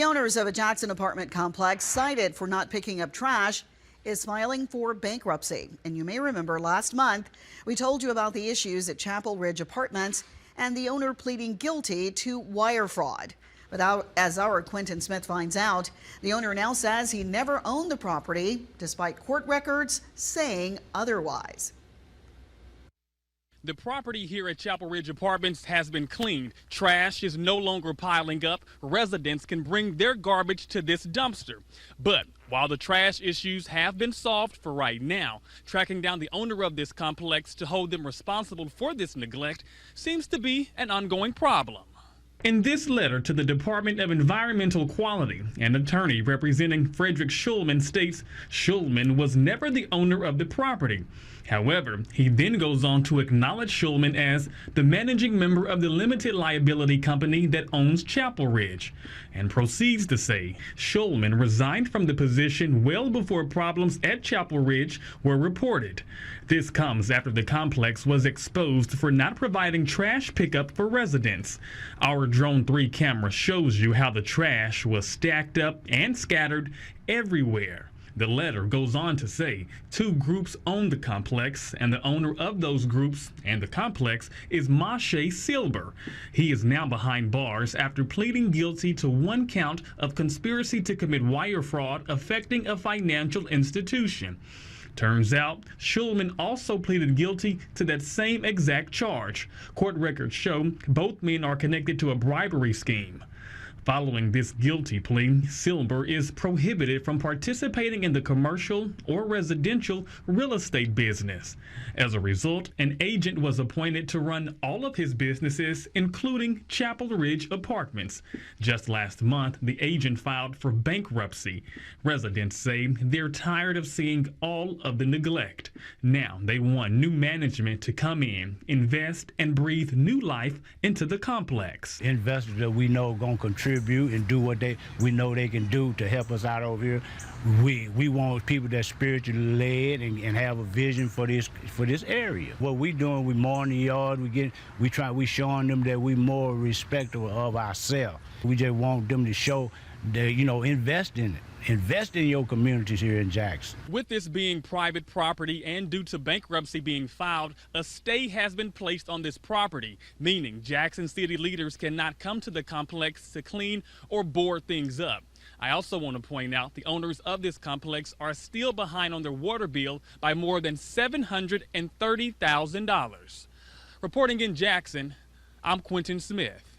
The owners of a Jackson apartment complex cited for not picking up trash is filing for bankruptcy. And you may remember last month we told you about the issues at Chapel Ridge Apartments and the owner pleading guilty to wire fraud. But as our Quentin Smith finds out, the owner now says he never owned the property, despite court records saying otherwise. The property here at Chapel Ridge Apartments has been cleaned. Trash is no longer piling up. Residents can bring their garbage to this dumpster. But while the trash issues have been solved for right now, tracking down the owner of this complex to hold them responsible for this neglect seems to be an ongoing problem. In this letter to the Department of Environmental Quality, an attorney representing Frederick Schulman states Schulman was never the owner of the property. However, he then goes on to acknowledge Schulman as the managing member of the limited liability company that owns Chapel Ridge, and proceeds to say Schulman resigned from the position well before problems at Chapel Ridge were reported. This comes after the complex was exposed for not providing trash pickup for residents. Our Drone 3 camera shows you how the trash was stacked up and scattered everywhere. The letter goes on to say two groups own the complex, and the owner of those groups and the complex is Moshe Silber. He is now behind bars after pleading guilty to one count of conspiracy to commit wire fraud affecting a financial institution. Turns out, Schulman also pleaded guilty to that same exact charge. Court records show both men are connected to a bribery scheme. Following this guilty plea, Silber is prohibited from participating in the commercial or residential real estate business. As a result, an agent was appointed to run all of his businesses, including Chapel Ridge Apartments. Just last month, the agent filed for bankruptcy. Residents say they're tired of seeing all of the neglect. Now they want new management to come in, invest, and breathe new life into the complex. Investors that we know are going to contribute and do what we know they can do to help us out over here. We want people that's spiritually led and have a vision for this area. What we doing, we mowing the yard, we showing them that we more respectful of ourselves. We just want them to show that, invest in it. Invest in your communities here in Jackson. With this being private property and due to bankruptcy being filed, a stay has been placed on this property, meaning Jackson City leaders cannot come to the complex to clean or board things up. I also want to point out the owners of this complex are still behind on their water bill by more than $730,000. Reporting in Jackson, I'm Quentin Smith.